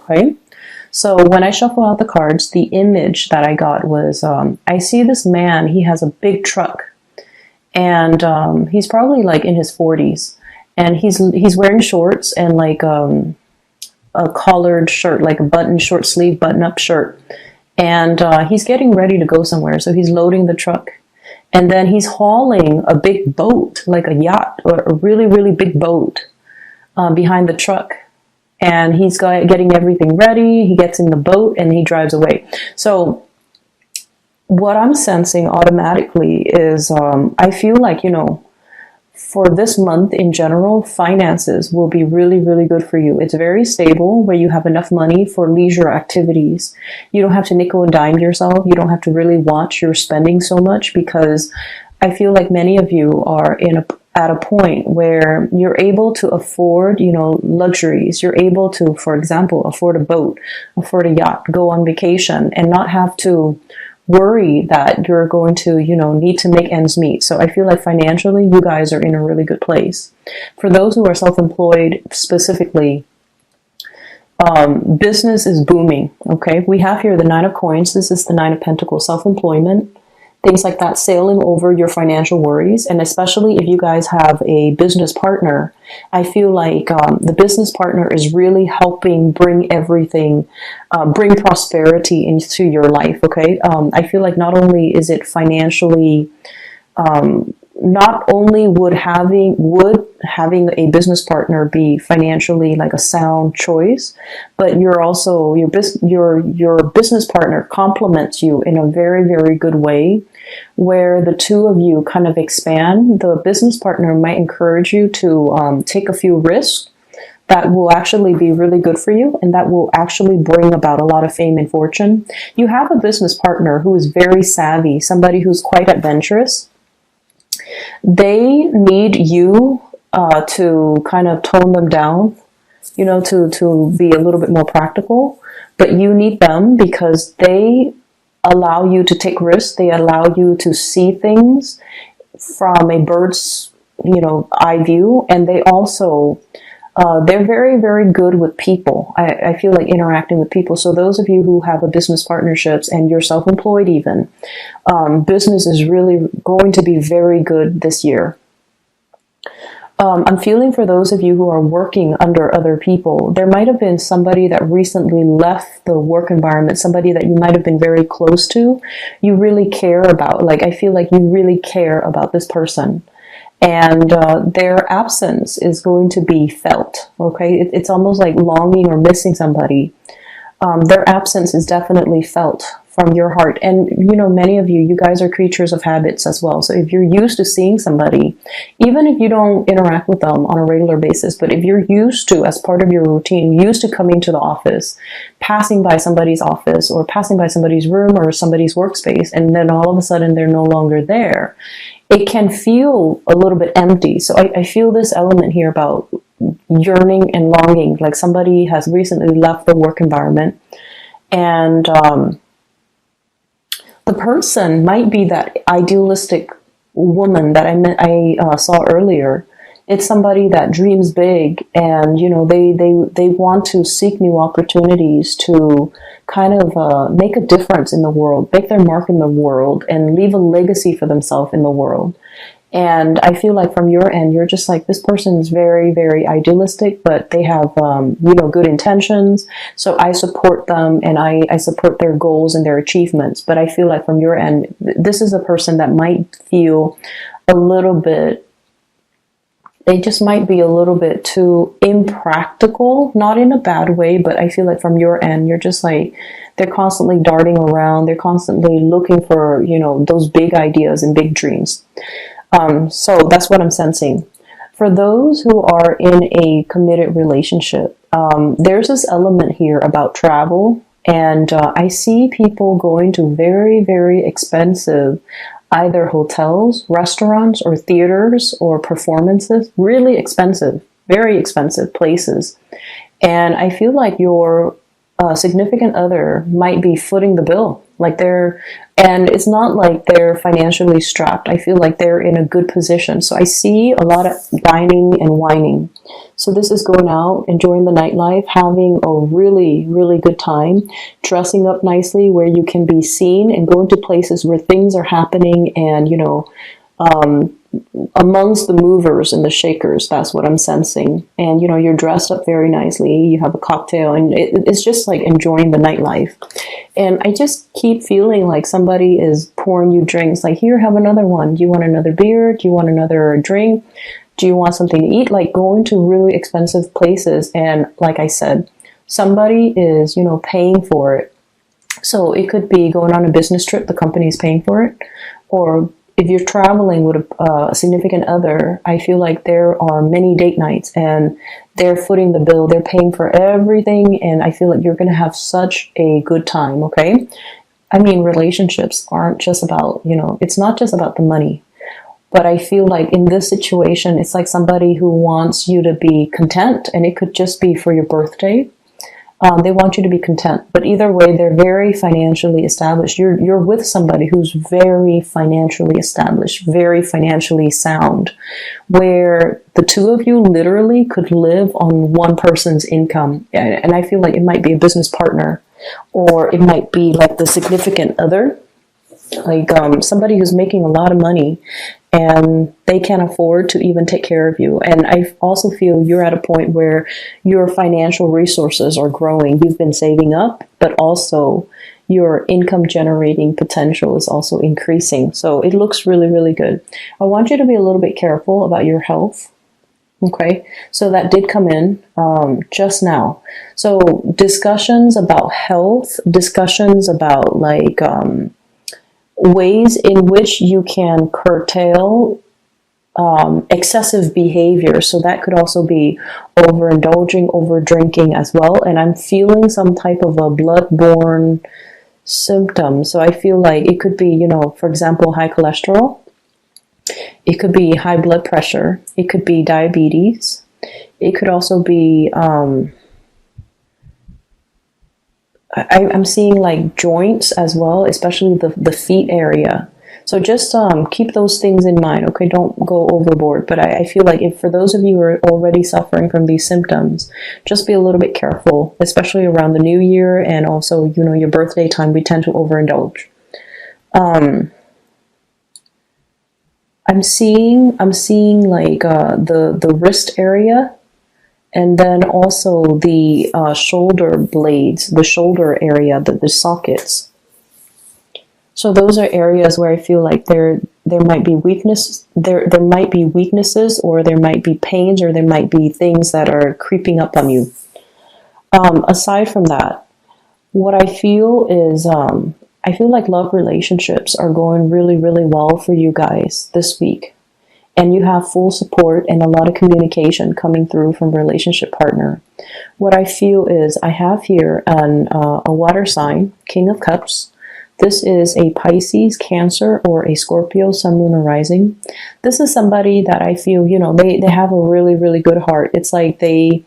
Okay. So when I shuffle out the cards, the image that I got was, I see this man, he has a big truck, and he's probably like in his 40s, and he's wearing shorts and like a collared shirt, like a button, short sleeve button up shirt. And he's getting ready to go somewhere. So he's loading the truck. And then he's hauling a big boat, like a yacht or a really, really big boat behind the truck. And he's getting everything ready. He gets in the boat and he drives away. So what I'm sensing automatically is I feel like, you know, for this month in general, finances will be really, really good for you. It's very stable, where you have enough money for leisure activities. You don't have to nickel and dime yourself. You don't have to really watch your spending so much, because I feel like many of you are at a point where you're able to afford, you know, luxuries. You're able to, for example, afford a boat, afford a yacht, go on vacation, and not have to worry that you're going to, you know, need to make ends meet. So I feel like financially, you guys are in a really good place. For those who are self-employed specifically, business is booming. Okay. We have here the Nine of Coins. This is the Nine of Pentacles, self-employment, things like that, sailing over your financial worries. And especially if you guys have a business partner, I feel like the business partner is really helping bring everything, bring prosperity into your life. Okay. I feel like not only is it financially, not only would having a business partner be financially like a sound choice, but you're also, your business partner complements you in a very, very good way, where the two of you kind of expand. The business partner might encourage you to take a few risks that will actually be really good for you, and that will actually bring about a lot of fame and fortune. You have a business partner who is very savvy, somebody who's quite adventurous. They need you to kind of tone them down, you know, to be a little bit more practical. But you need them because they allow you to take risks. They allow you to see things from a bird's, you know, eye view. And they also, they're very, very good with people. I feel like interacting with people. So those of you who have a business partnerships and you're self-employed even, business is really going to be very good this year. I'm feeling for those of you who are working under other people, there might have been somebody that recently left the work environment, somebody that you might have been very close to, you really care about. Like, I feel like you really care about this person. And their absence is going to be felt, okay? It's almost like longing or missing somebody. Their absence is definitely felt from your heart. And, you know, many of you guys are creatures of habits as well. So if you're used to seeing somebody, even if you don't interact with them on a regular basis, but if you're used to, as part of your routine, used to coming to the office, passing by somebody's office or passing by somebody's room or somebody's workspace, and then all of a sudden they're no longer there, it can feel a little bit empty. So I feel this element here about yearning and longing, like somebody has recently left the work environment, and the person might be that idealistic woman that I saw earlier. It's somebody that dreams big, and, you know, they want to seek new opportunities to kind of make a difference in the world, make their mark in the world, and leave a legacy for themselves in the world. And I feel like from your end, you're just like, this person is very, very idealistic, but they have, you know, good intentions. So I support them, and I support their goals and their achievements. But I feel like from your end, this is a person that might feel a little bit, they just might be a little bit too impractical, not in a bad way, but I feel like from your end, you're just like, they're constantly darting around. They're constantly looking for, you know, those big ideas and big dreams. So that's what I'm sensing. For those who are in a committed relationship, there's this element here about travel. And I see people going to very, very expensive either hotels, restaurants, or theaters, or performances. Really expensive, very expensive places. And I feel like your significant other might be footing the bill. Like and it's not like they're financially strapped. I feel like they're in a good position. So I see a lot of dining and wining. So this is going out, enjoying the nightlife, having a really, really good time, dressing up nicely where you can be seen, and going to places where things are happening, and, amongst the movers and the shakers. That's what I'm sensing. And, you're dressed up very nicely. You have a cocktail, and it's just like enjoying the nightlife. And I just keep feeling like somebody is pouring you drinks. Like, here, have another one. Do you want another beer? Do you want another drink? Do you want something to eat? Like, going to really expensive places. And like I said, somebody is, paying for it. So it could be going on a business trip. The company is paying for it. Or if you're traveling with a significant other, I feel like there are many date nights, and they're footing the bill. They're paying for everything, and I feel like you're going to have such a good time, okay? I mean, relationships aren't just about, it's not just about the money. But I feel like in this situation, it's like somebody who wants you to be content, and it could just be for your birthday. They want you to be content. But either way, they're very financially established. You're with somebody who's very financially established, very financially sound, where the two of you literally could live on one person's income. And I feel like it might be a business partner, or it might be like the significant other, like somebody who's making a lot of money, and they can't afford to even take care of you. And I also feel you're at a point where your financial resources are growing. You've been saving up, but also your income generating potential is also increasing. So it looks really, really good. I want you to be a little bit careful about your health. Okay, so that did come in just now. So discussions about health, discussions about like ways in which you can curtail excessive behavior. So that could also be overindulging, over drinking as well. And I'm feeling some type of a blood-borne symptom. So I feel like it could be, for example, high cholesterol. It could be high blood pressure. It could be diabetes. It could also be I'm seeing like joints as well, especially the feet area. So just keep those things in mind, okay? Don't go overboard. But I feel like if for those of you who are already suffering from these symptoms, just be a little bit careful, especially around the new year, and also, your birthday time. We tend to overindulge. I'm seeing like the wrist area. And then also the shoulder blades, the shoulder area, the sockets. So those are areas where I feel like there might be weakness. There might be weaknesses, or there might be pains, or there might be things that are creeping up on you. Aside from that, what I feel is I feel like love relationships are going really, really well for you guys this week. And you have full support and a lot of communication coming through from a relationship partner. What I feel is I have here a water sign, King of Cups. This is a Pisces, Cancer, or a Scorpio, Sun, Moon, or Rising. This is somebody that I feel, they have a really, really good heart. It's like they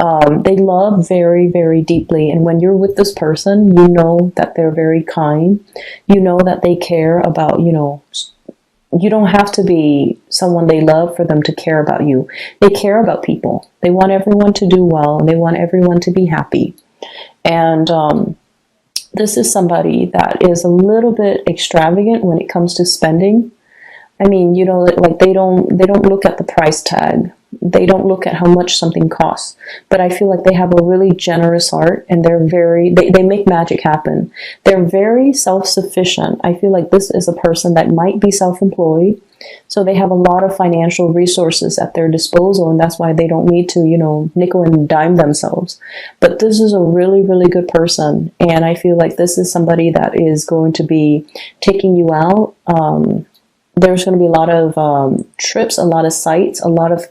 love very, very deeply. And when you're with this person, you know that they're very kind. You know that they care about, you don't have to be someone they love for them to care about you. They care about people. They want everyone to do well, and they want everyone to be happy. And this is somebody that is a little bit extravagant when it comes to spending. I mean, like they don't look at the price tag. They don't look at how much something costs. But I feel like they have a really generous heart, and they make magic happen. They're very self-sufficient. I feel like this is a person that might be self-employed. So they have a lot of financial resources at their disposal, and that's why they don't need to, nickel and dime themselves. But this is a really, really good person, and I feel like this is somebody that is going to be taking you out. There's going to be a lot of trips, a lot of sights, a lot of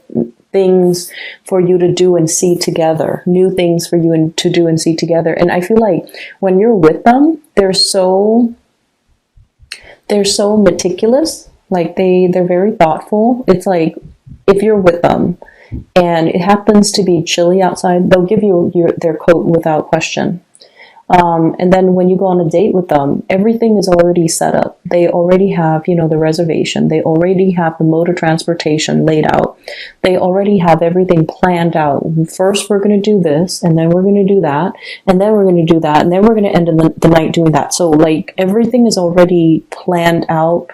things for you to do and see together, new things for you to do and see together. And I feel like when you're with them, they're so meticulous. Like they're very thoughtful. It's like if you're with them and it happens to be chilly outside, they'll give you their coat without question. And then when you go on a date with them, everything is already set up. They already have, the reservation. They already have the mode of transportation laid out. They already have everything planned out. First, we're going to do this, and then we're going to do that, and then we're going to do that, and then we're going to end the night doing that. So, like, everything is already planned out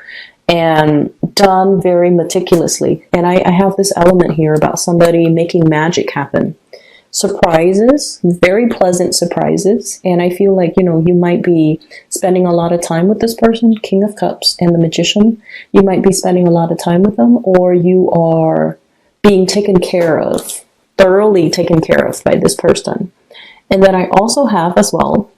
and done very meticulously. And I have this element here about somebody making magic happen. Surprises, very pleasant surprises. And I feel like, you might be spending a lot of time with this person, King of Cups and the Magician. You might be spending a lot of time with them, or you are being taken care of, thoroughly taken care of by this person. And then I also have as well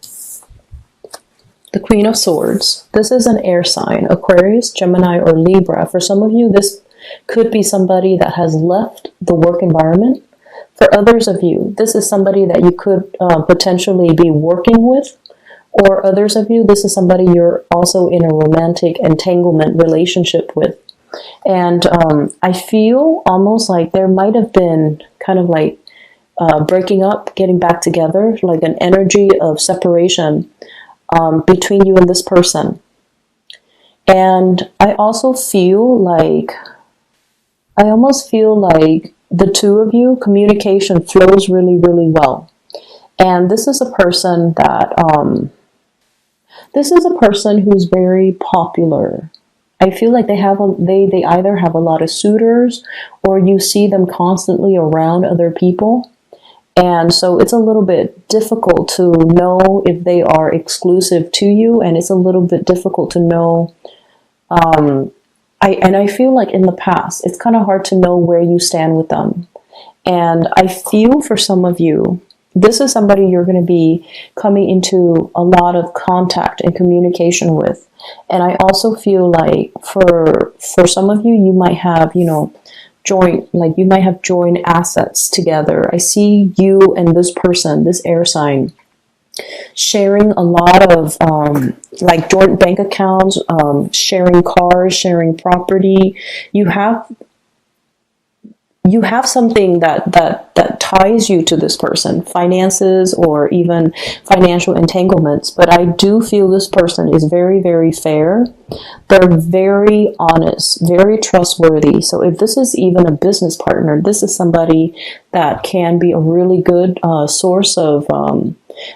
the Queen of Swords. This is an air sign, Aquarius, Gemini, or Libra. For some of you, this could be somebody that has left the work environment. For others of you, this is somebody that you could potentially be working with. Or others of you, this is somebody you're also in a romantic entanglement relationship with. And I feel almost like there might have been kind of like breaking up, getting back together, like an energy of separation between you and this person. And I almost feel like the two of you, communication flows really, really well. And this is a person that, who's very popular. I feel like they either have a lot of suitors, or you see them constantly around other people. And so it's a little bit difficult to know if they are exclusive to you, and it's a little bit difficult to know. I feel like in the past, it's kind of hard to know where you stand with them. And I feel for some of you, this is somebody you're going to be coming into a lot of contact and communication with. And I also feel like for some of you, you might have, joint assets together. I see you and this person, this air sign, sharing a lot of joint bank accounts, sharing cars, sharing property. You have something that ties you to this person, finances or even financial entanglements. But I do feel this person is very, very fair. They're very honest, very trustworthy. So if this is even a business partner, this is somebody that can be a really good source of,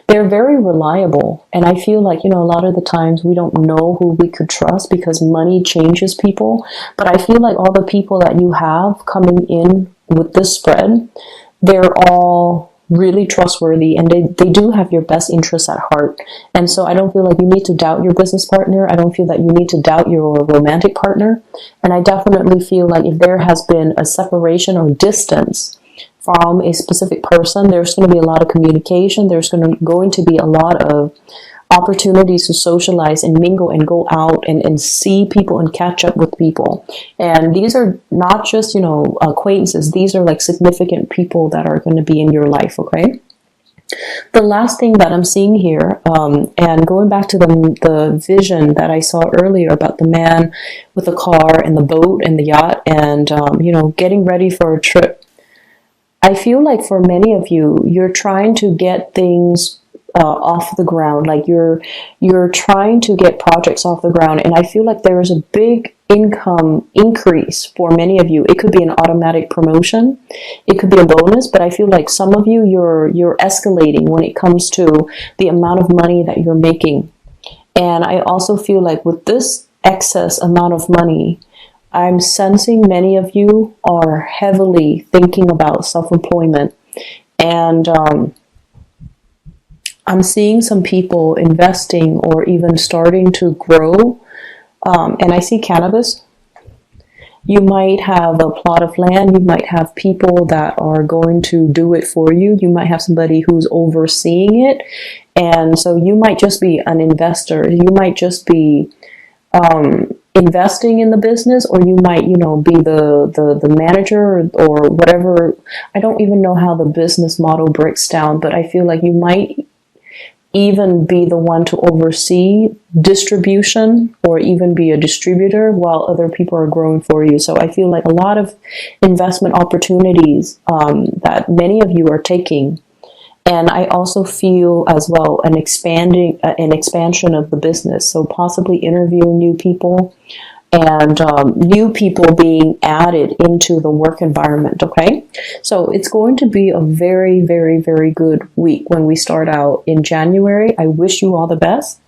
they're very reliable. And I feel like, a lot of the times we don't know who we could trust because money changes people. But I feel like all the people that you have coming in with this spread, they're all really trustworthy, and they do have your best interests at heart. And so I don't feel like you need to doubt your business partner. I don't feel that you need to doubt your romantic partner. And I definitely feel like if there has been a separation or distance from a specific person, there's going to be a lot of communication. There's going to be a lot of opportunities to socialize and mingle and go out and see people and catch up with people. And these are not just, acquaintances. These are like significant people that are going to be in your life, okay? The last thing that I'm seeing here, and going back to the vision that I saw earlier about the man with the car and the boat and the yacht and, getting ready for a trip. I feel like for many of you, you're trying to get things off the ground, like you're trying to get projects off the ground, and I feel like there is a big income increase for many of you. It could be an automatic promotion, it could be a bonus, but I feel like some of you you're escalating when it comes to the amount of money that you're making. And I also feel like with this excess amount of money, I'm sensing many of you are heavily thinking about self-employment. And I'm seeing some people investing or even starting to grow. And I see cannabis. You might have a plot of land. You might have people that are going to do it for you. You might have somebody who's overseeing it. And so you might just be an investor. You might just be investing in the business, or you might, be the manager or whatever. I don't even know how the business model breaks down, but I feel like you might even be the one to oversee distribution or even be a distributor while other people are growing for you. So I feel like a lot of investment opportunities that many of you are taking. And I also feel as well an expansion of the business. So possibly interviewing new people, and new people being added into the work environment, okay? So it's going to be a very, very, very good week when we start out in January. I wish you all the best.